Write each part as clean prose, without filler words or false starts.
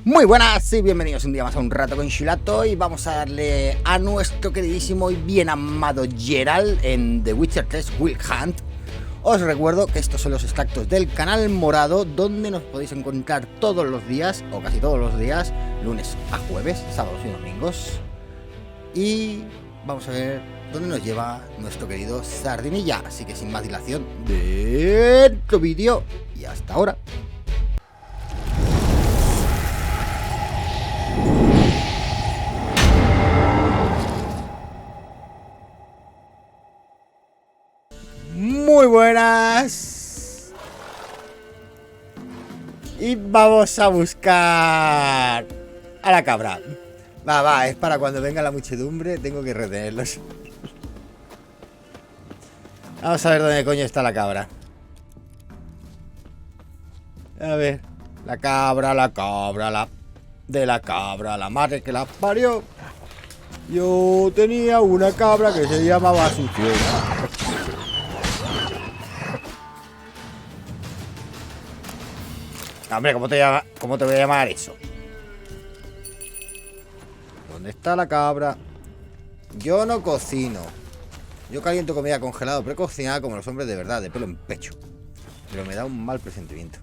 Muy buenas y bienvenidos un día más a un rato con Chilato. Y vamos a darle a nuestro queridísimo y bien amado Geralt en The Witcher 3 Wild Hunt. Os recuerdo que estos son los extractos del canal morado, donde nos podéis encontrar todos los días, o casi todos los días, lunes a jueves, sábados y domingos. Y vamos a ver dónde nos lleva nuestro querido Sardinilla. Así que sin más dilación, dentro vídeo y hasta ahora. Muy buenas. Y vamos a buscar a la cabra. Va, es para cuando venga la muchedumbre. Tengo que retenerlos. Vamos a ver dónde coño está la cabra. A ver. La cabra, de la cabra, la madre que la parió. Yo tenía una cabra que se llamaba Sucio. Hombre, ¿cómo te voy a llamar eso? ¿Dónde está la cabra? Yo no cocino. Yo caliento comida congelada, precocinada como los hombres de verdad, de pelo en pecho. Pero me da un mal presentimiento.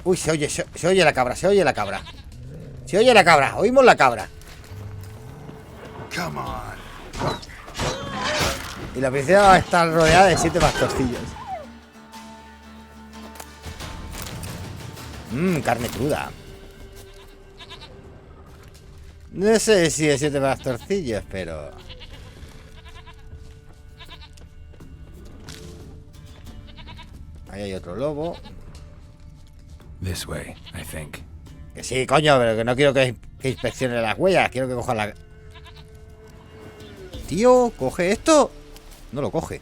Uy, se oye la cabra, se oye la cabra. Se oye la cabra, oímos la cabra. Y la princesa va a estar rodeada de 7 pastorcillos. Carne cruda. No sé si de 7 pastorcillos, pero... Ahí hay otro lobo. This way, I think. Que sí, coño, pero que no quiero que inspeccione las huellas. Quiero que coja la... Tío, ¿coge esto? No lo coge.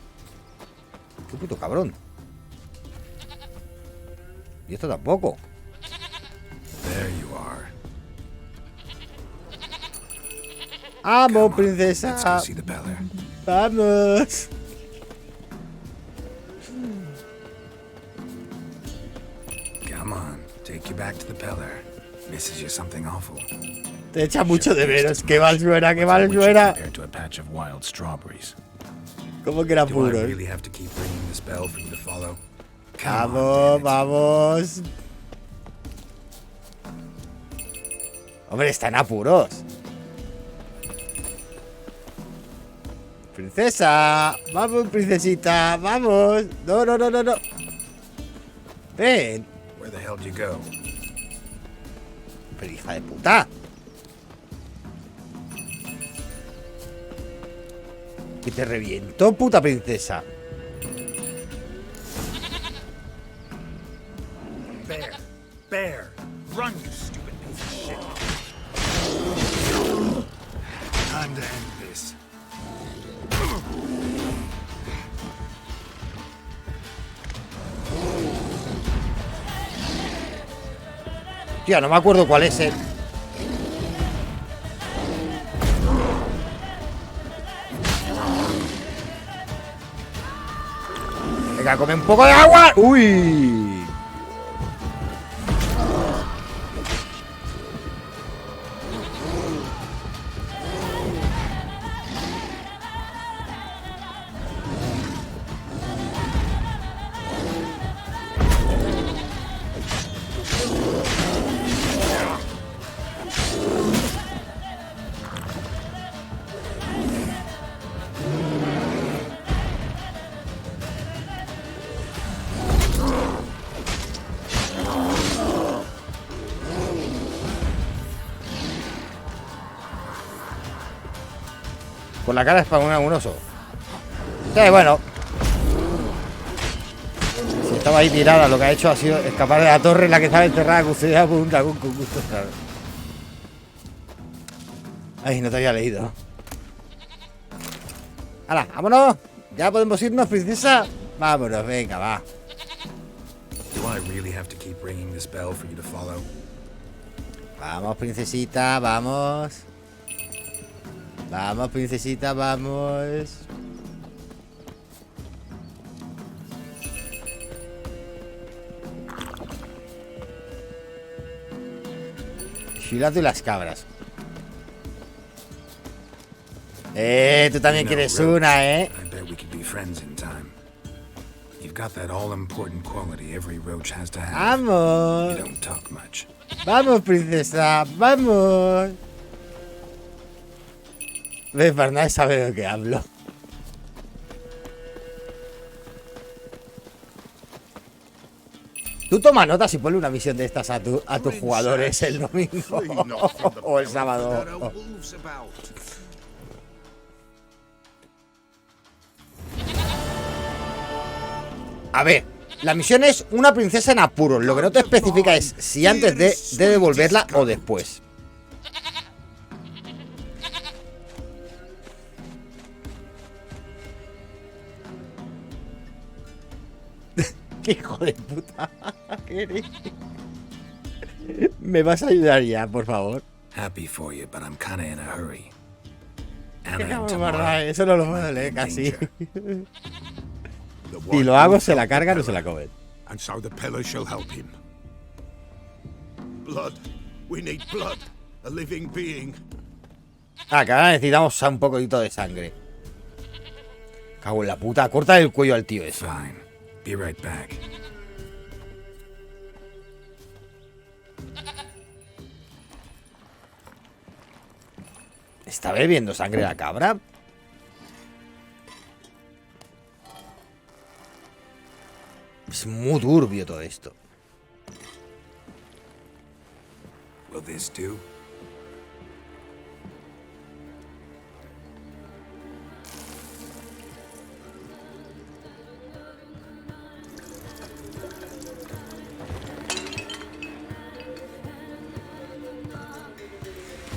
Qué puto cabrón. Y esto tampoco. There you are. ¡Vamos, princesa! Let's go see the Beller. ¡Vamos! Come on, take you back to the Beller. Misses you something awful. Te echa mucho de menos. ¡Qué mal suena, qué mal suena! Compared to a patch of wild strawberries. ¿Cómo que era Do I puro? really have to keep ringing this bell for you to follow? Come on, ¡Vamos, damn it. vamos! Hombre, están apuros. Princesa, vamos, princesita, vamos. No. Ven. Where the hell did you go? Pero hija de puta. Que te reviento, puta princesa. Bear, run, you stupid piece of shit. Time to end this. Tío, no me acuerdo cuál es el... Venga, come un poco de agua. Uy. Por la cara es para un oso. Sí, bueno. Si estaba ahí tirada, lo que ha hecho ha sido escapar de la torre en la que estaba enterrada, custodiada por un dragón con gusto raro. Ay, no te había leído. ¡Hala, vámonos! ¿Ya podemos irnos, princesa? Vámonos, venga, va. Do I really have to keep ringing this bell for you to follow? Vamos, princesita, vamos. Vamos, princesita, vamos. Shilato y las cabras. Tú también quieres una, I bet we could be friends in time. You've got that all-important quality every roach has to have. Vamos. You don't talk much. Vamos, princesa, vamos. Ves, Bernard sabe de lo que hablo. Tú toma notas y ponle una misión de estas a tus jugadores el domingo o el sábado. A ver, la misión es una princesa en apuros. Lo que no te especifica es si antes de devolverla o después. ¡Qué hijo de puta! ¿Me vas a ayudar ya, por favor? Happy for you, but I'm kinda in a hurry. Eso no lo voy a leer casi. Si lo hago, se la cargan o se la comen. And so the pillar shall help him. Blood. We need blood. A living being. Ah, que ahora necesitamos un poquito de sangre. Cago en la puta. Corta el cuello al tío ese. Fine. Be right back. ¿Está bebiendo sangre la cabra? Es muy turbio todo esto. Will this do?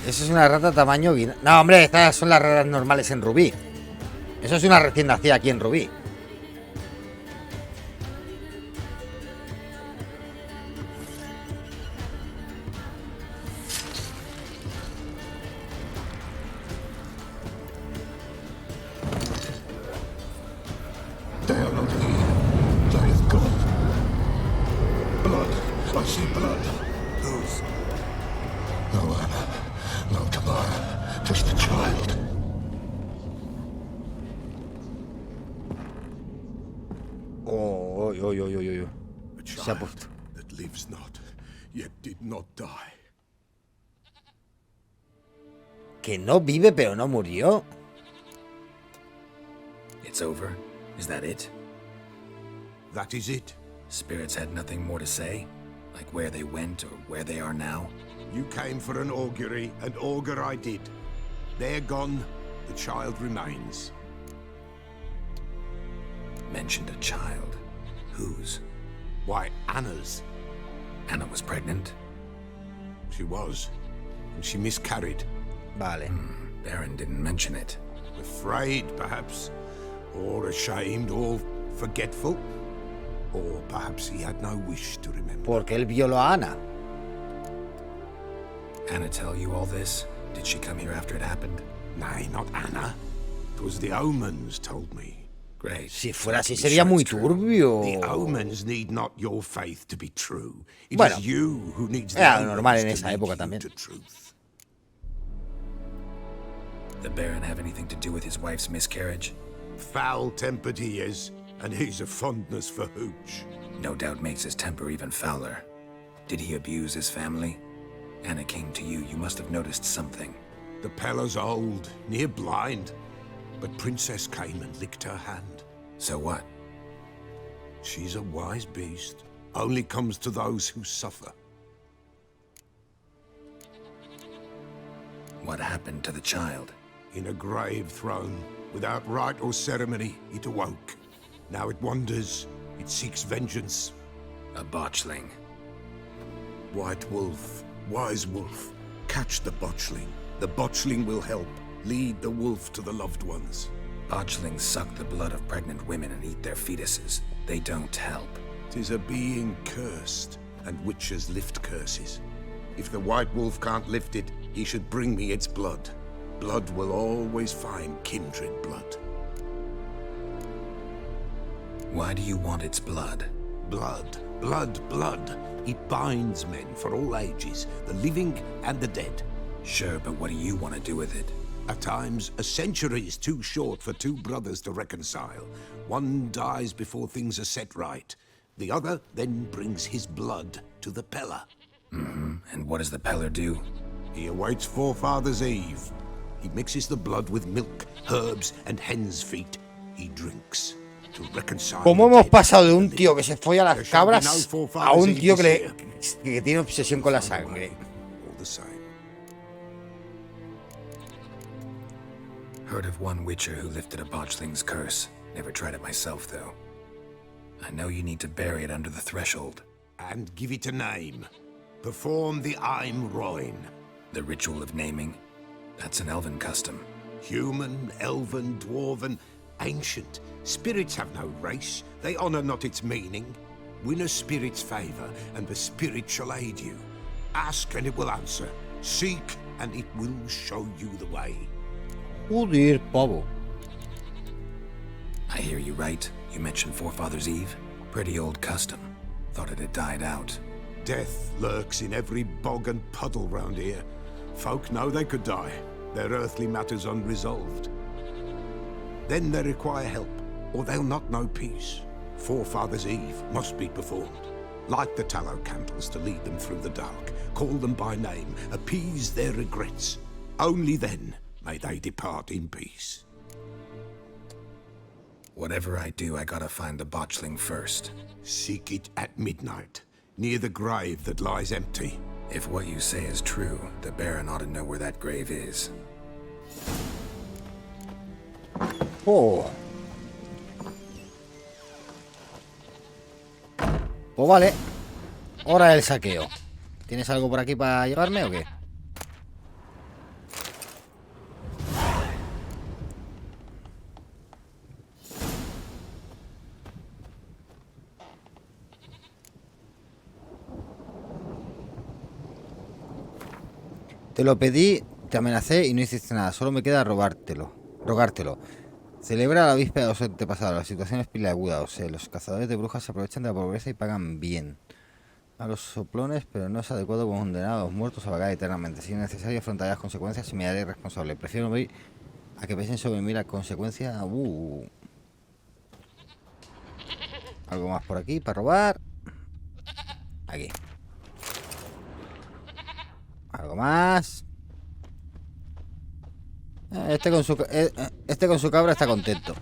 Eso es una rata tamaño... No, hombre, estas son las ratas normales en Rubí. Eso es una recién nacida aquí en Rubí. Se ha puesto. That lives not, yet did not die. Que no vive pero no murió. It's over? Is that it? That is it. Spirits had nothing more to say? Like where they went or where they are now? You came for an augury, and augur I did. They're gone, the child remains. Mentioned a child. Whose? Why, Anna's. Anna was pregnant? She was, and she miscarried. Vale. Baron didn't mention it. Afraid, perhaps, or ashamed, or forgetful. Or perhaps he had no wish to remember. Porque él violó a Ana. Anna tell you all this? Did she come here after it happened? Nay, not Anna. It was the omens told me. Great. Si fuera así sería muy turbio. The omens need not your faith to be true. It Bueno, is you who needs the era normal omens en to esa lead época you también. to truth. The Baron have anything to do with his wife's miscarriage? Foul-tempered he is, and he's a fondness for hooch. No doubt makes his temper even fouler. Did he abuse his family? Anna came to you. You must have noticed something. The Pella's old, near blind, but Princess came and licked her hand. So what? She's a wise beast. Only comes to those who suffer. What happened to the child? In a grave thrown, without rite or ceremony, it awoke. Now it wanders, it seeks vengeance. A botchling. White wolf, wise wolf, catch the botchling. The botchling will help, lead the wolf to the loved ones. Botchlings suck the blood of pregnant women and eat their fetuses. They don't help. 'Tis a being cursed, and witches lift curses. If the white wolf can't lift it, he should bring me its blood. Blood will always find kindred blood. Why do you want its blood? Blood. Blood, blood. It binds men for all ages, the living and the dead. Sure, but what do you want to do with it? At times, a century is too short for two brothers to reconcile. One dies before things are set right. The other then brings his blood to the Peller. And what does the Peller do? He awaits Forefathers' Eve. He mixes the blood with milk, herbs, and hen's feet. He drinks to reconcile. ¿Cómo the hemos dead pasado de and un the tío living? que se folla las There shall be cabras no a Forefathers' un Eve tío this year. que tiene obsesión con la sangre? All the same. Heard of one witcher who lifted a botchling's curse. Never tried it myself, though. I know you need to bury it under the threshold. And give it a name. Perform the Aim Roin. The ritual of naming. That's an elven custom. Human, elven, dwarven, ancient. Spirits have no race. They honor not its meaning. Win a spirit's favor, and the spirit shall aid you. Ask, and it will answer. Seek, and it will show you the way. Joder, pavo. I hear you right. You mentioned Forefathers' Eve. Pretty old custom. Thought it had died out. Death lurks in every bog and puddle round here. Folk know they could die, their earthly matters unresolved. Then they require help, or they'll not know peace. Forefathers' Eve must be performed. Light the tallow candles to lead them through the dark. Call them by name, appease their regrets. Only then may they depart in peace. Whatever I do, I gotta find the botchling first. Seek it at midnight, near the grave that lies empty. If what you say is true, the Baron ought to know where that grave is. Oh. Pues vale. Hora del saqueo. ¿Tienes algo por aquí para llevarme o qué? Te lo pedí, te amenacé y no hiciste nada. Solo me queda rogártelo. Celebra la víspera de los antepasados. La situación es peliaguda. O sea, los cazadores de brujas se aprovechan de la pobreza y pagan bien a los soplones, pero no es adecuado condenar a los muertos a vagar eternamente. Si es necesario, afrontaré las consecuencias y me haré responsable. Prefiero morir a que piensen sobre mí las consecuencias. Algo más por aquí para robar. Aquí. Algo más. Este con su cabra está contento.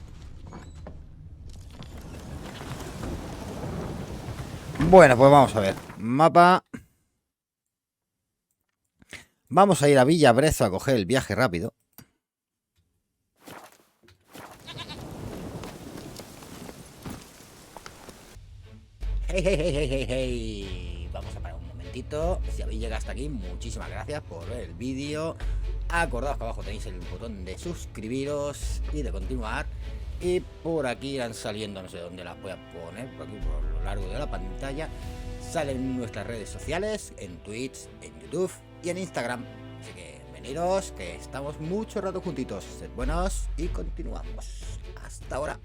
Bueno, pues vamos a ver. Mapa. Vamos a ir a Villa Brezo a coger el viaje rápido. Hey. Vamos a parar un momentito. Si habéis llegado hasta aquí, muchísimas gracias por ver el vídeo. Acordaos que abajo tenéis el botón de suscribiros y de continuar. Y por aquí irán saliendo, no sé dónde las voy a poner, por aquí por lo largo de la pantalla. Salen nuestras redes sociales, en Twitch, en YouTube y en Instagram. Así que veniros, que estamos mucho rato juntitos. Sed buenos y continuamos. Hasta ahora.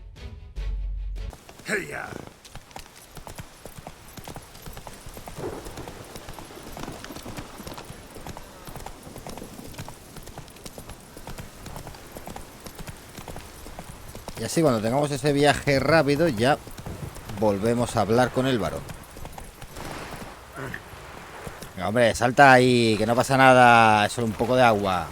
Hey-ya! Y así cuando tengamos ese viaje rápido ya volvemos a hablar con el varón. Venga, hombre, salta ahí, que no pasa nada, es solo un poco de agua.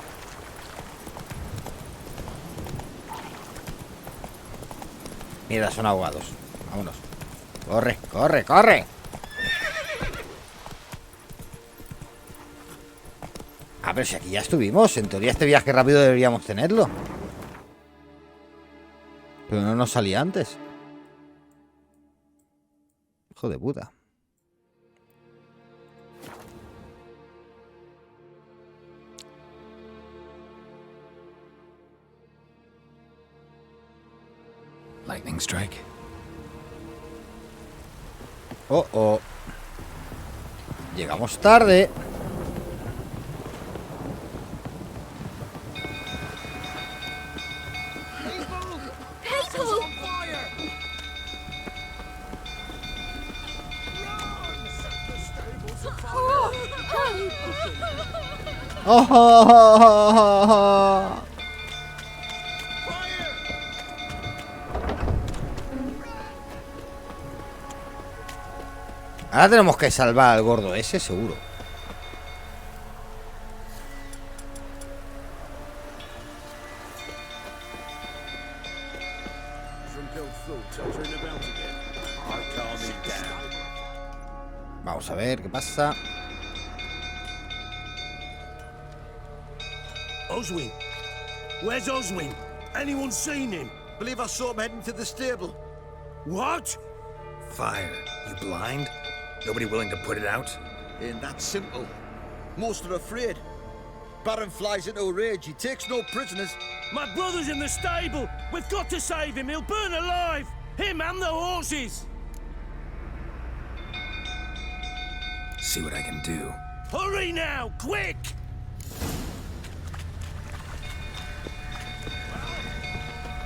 Mierda, son ahogados. Vámonos. ¡Corre! Ah, pero si aquí ya estuvimos, en teoría este viaje rápido deberíamos tenerlo. Pero no nos salía antes. Hijo de puta. Lightning strike. Oh. Llegamos tarde. Oh, oh, oh, oh, oh. Ahora tenemos que salvar al gordo ese, seguro. Vamos a ver qué pasa. Oswin? Where's Oswin? Anyone seen him? Believe I saw him heading to the stable. What? Fire. You blind? Nobody willing to put it out? Ain't that simple. Most are afraid. Baron flies into a rage. He takes no prisoners. My brother's in the stable. We've got to save him. He'll burn alive. Him and the horses. See what I can do. Hurry now, quick!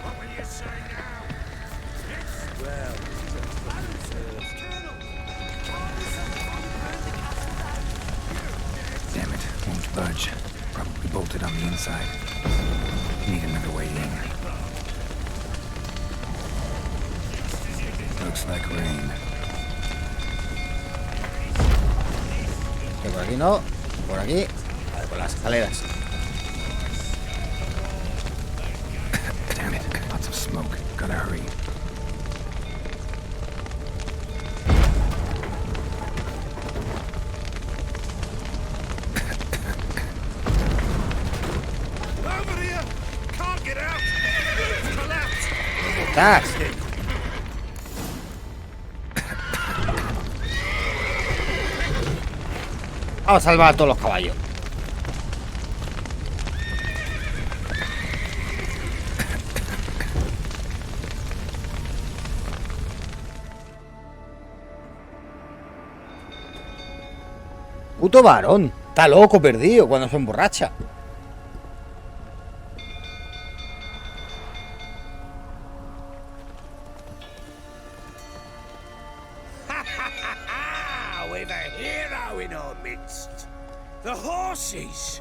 What will you say now? Damn it, won't budge. Probably bolted on the inside. Need another way in. Looks like rain. Que por aquí no, por aquí. Vale, por las escaleras. Damn it, lots of smoke. Gotta hurry. Over here! Can't get out! Roof's collapsed! ¡Estás! Vamos a salvar a todos los caballos. Puto varón. Está loco perdido cuando se emborracha. We've a hero in our midst. The horses.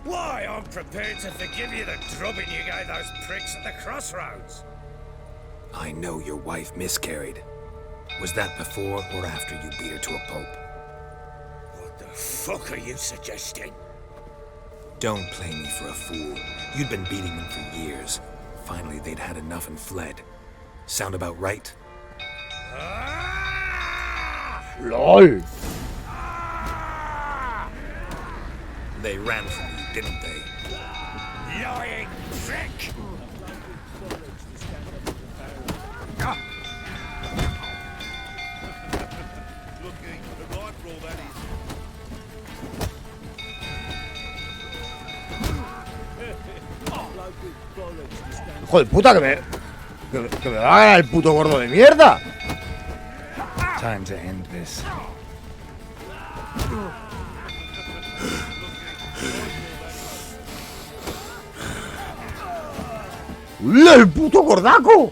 Why, I'm prepared to forgive you the drubbing you gave those pricks at the crossroads. I know your wife miscarried. Was that before or after you beat her to a pulp? What the fuck are you suggesting? Don't play me for a fool. You'd been beating them for years. Finally, they'd had enough and fled. Sound about right? LOL. They ran from you, didn't they? Lying prick! Hijo de puta, que me va a ganar el puto gordo de mierda. Time to end this. ¡Hola, el puto gordaco!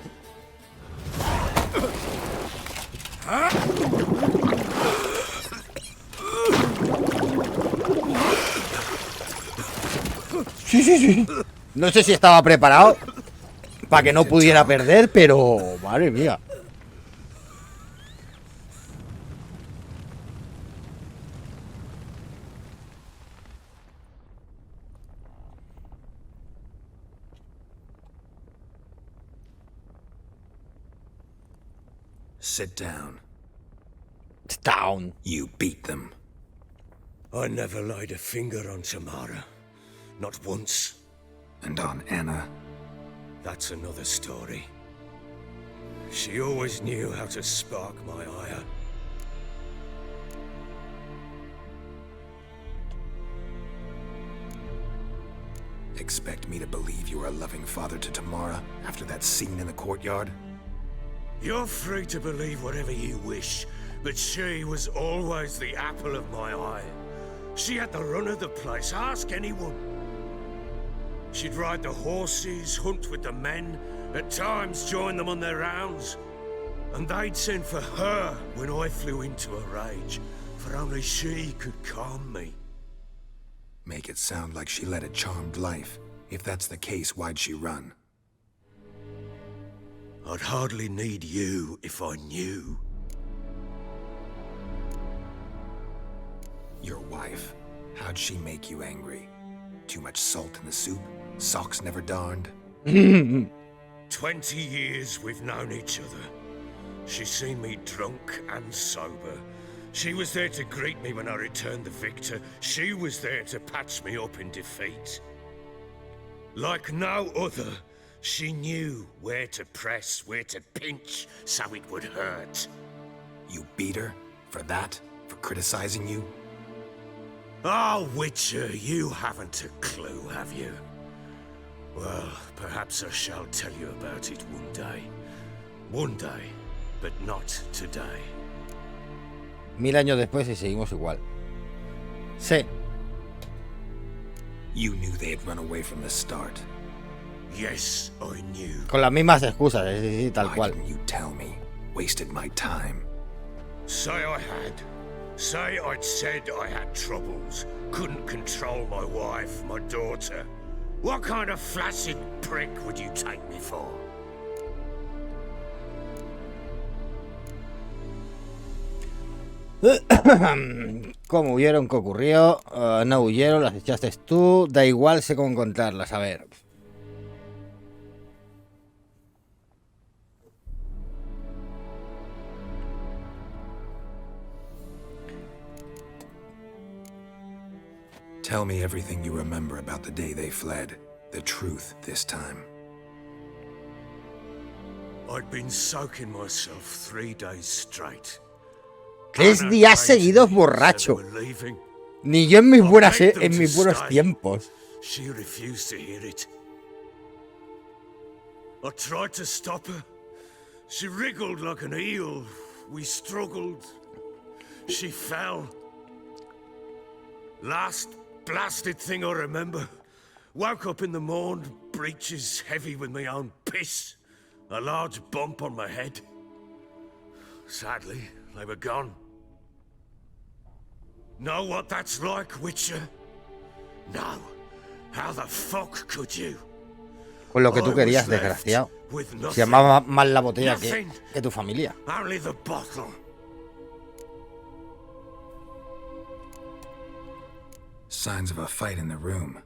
Sí, sí, sí. No sé si estaba preparado para que no pudiera perder, pero... Madre mía. Sit down. Down. You beat them. I never laid a finger on Tamara. Not once. And on Anna. That's another story. She always knew how to spark my ire. Expect me to believe you were a loving father to Tamara after that scene in the courtyard? You're free to believe whatever you wish, but she was always the apple of my eye. She had the run of the place, ask anyone. She'd ride the horses, hunt with the men, at times join them on their rounds. And they'd send for her when I flew into a rage. for only she could calm me. Make it sound like she led a charmed life. If that's the case, why'd she run? I'd hardly need you if I knew. Your wife. How'd she make you angry? Too much salt in the soup? Socks never darned? 20 years we've known each other. She's seen me drunk and sober. She was there to greet me when I returned the victor. She was there to patch me up in defeat. Like no other, she knew where to press, where to pinch, so it would hurt. You beat her? For that? For criticizing you? Oh, Witcher, you haven't a clue, have you? Well, perhaps I shall tell you about it one day. One day, but not today. 1000 años después y seguimos igual. Sí. You knew they'd run away from the start. Yes, I knew. Con las mismas excusas, es decir, tal Why cual. didn't you tell me? Wasted my time. Say I had. Say I'd said I had troubles. Couldn't control my wife, my daughter. What kind of flaccid prick would you take me for? ¿Cómo huyeron? ¿Qué ocurrió? No huyeron, las echaste tú. Da igual, sé cómo encontrarlas. A ver. Tell me everything you remember about the day they fled. The truth this time. I'd been soaking myself 3 days straight. 3 días seguidos borracho. Ni yo en mis buenos tiempos. She refused to hear it. I tried to stop her. She wriggled like an eel. We struggled. She fell. Last blasted thing I remember. Woke up in the morn, breeches heavy with my own piss. A large bump on my head. Sadly, they were gone. Know what that's like, Witcher? No. How the fuck could you? Con lo que tú querías, desgraciado. Se llamaba más la botella que tu familia. Only the bottle. Signs of a fight in the room.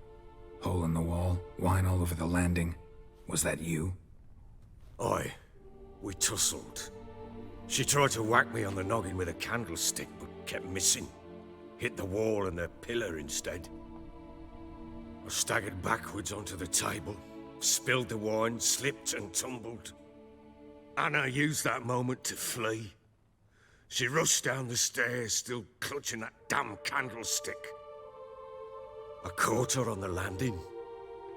Hole in the wall, wine all over the landing. Was that you? Aye. We tussled. She tried to whack me on the noggin with a candlestick, but kept missing. Hit the wall and a pillar instead. I staggered backwards onto the table, spilled the wine, slipped and tumbled. Anna used that moment to flee. She rushed down the stairs, still clutching that damn candlestick. I caught her on the landing.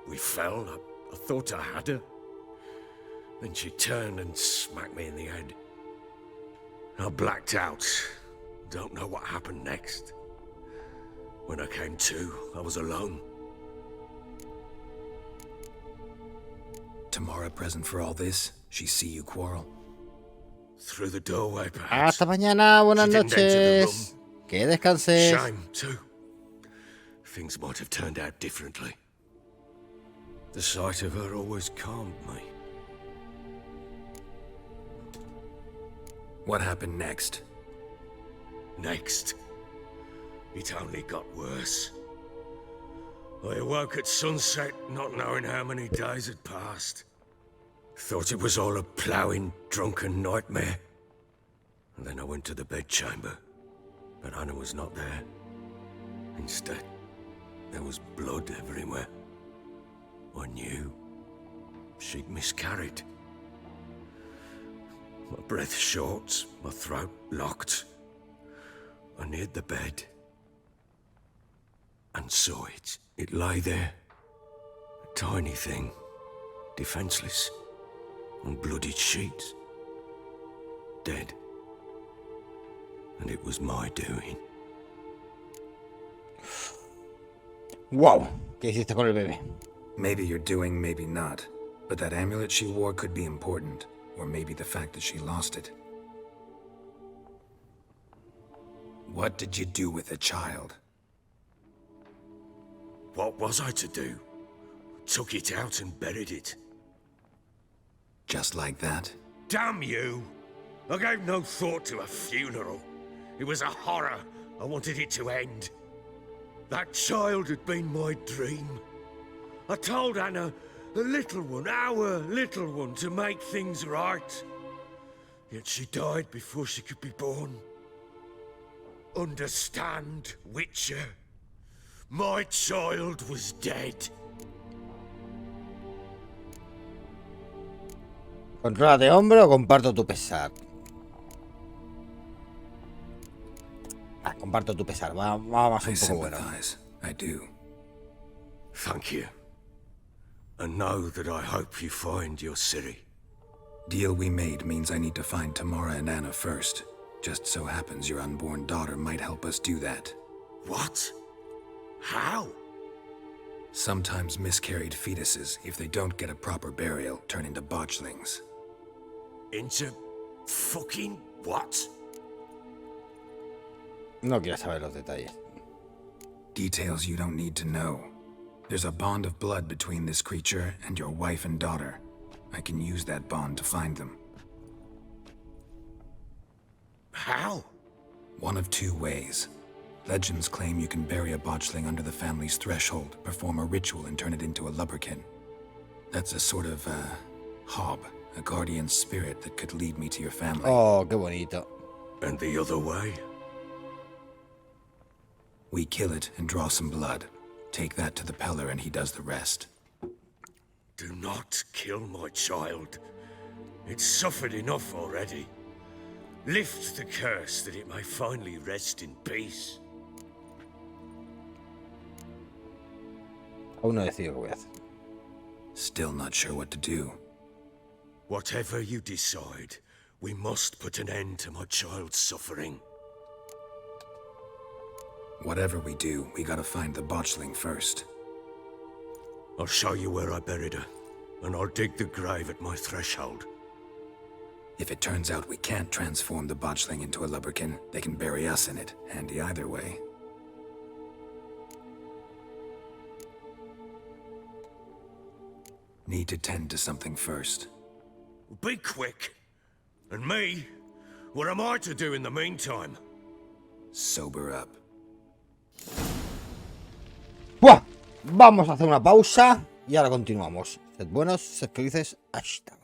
We fell. I thought I had her. Then she turned and smacked me in the head. I blacked out. Don't know what happened next. When I came to, I was alone. Tamara present for all this? She see you quarrel? Through the doorway, perhaps. Hasta mañana, buenas She didn't enter the noches. room. Que descanses. Shame, too. Things might have turned out differently. The sight of her always calmed me. What happened next? Next, it only got worse. I awoke at sunset, not knowing how many days had passed. Thought it was all a ploughing, drunken nightmare. And then I went to the bedchamber, but Anna was not there. Instead, there was blood everywhere. I knew she'd miscarried. My breath short, my throat locked. I neared the bed and saw it. It lay there, a tiny thing, defenseless, on bloodied sheets, dead. And it was my doing. Wow, ¿qué hiciste con el bebé? Maybe you're doing, maybe not. But that amulet she wore could be important. Or maybe the fact that she lost it. What did you do with the child? What was I to do? Took it out and buried it. Just like that? Damn you! I gave no thought to a funeral. It was a horror. I wanted it to end. That child had been my dream. I told Anna, the little one, our little one, to make things right. Yet she died before she could be born. Understand, Witcher? My child was dead. Contrólate, hombre, o comparto tu pesar. Comparto tu pesar. Vamos un poco bueno. I do. Thank you. And know that I hope you find your Ciri. Deal we made means I need to find Tamara and Anna first. Just so happens your unborn daughter might help us do that. What? How? Sometimes miscarried fetuses, if they don't get a proper burial, turn into botchlings. Into fucking what? No quiero saber los detalles. Details you don't need to know. There's a bond of blood between this creature and your wife and daughter. I can use that bond to find them. How? One of two ways. Legends claim you can bury a botchling under the family's threshold, perform a ritual, and turn it into a lubberkin. That's a sort of, hob, a guardian spirit that could lead me to your family. Oh, qué bonito. And the other way? We kill it and draw some blood. Take that to the Peller and he does the rest. Do not kill my child. It's suffered enough already. Lift the curse that it may finally rest in peace. Aún no decido qué voy a hacer. Still not sure what to do. Whatever you decide, we must put an end to my child's suffering. Whatever we do, we gotta find the botchling first. I'll show you where I buried her, and I'll dig the grave at my threshold. If it turns out we can't transform the botchling into a lubberkin, they can bury us in it. Handy either way. Need to tend to something first. Be quick. And me? What am I to do in the meantime? Sober up. ¡Buah! Vamos a hacer una pausa y ahora continuamos. Sed buenos, sed felices. Hasta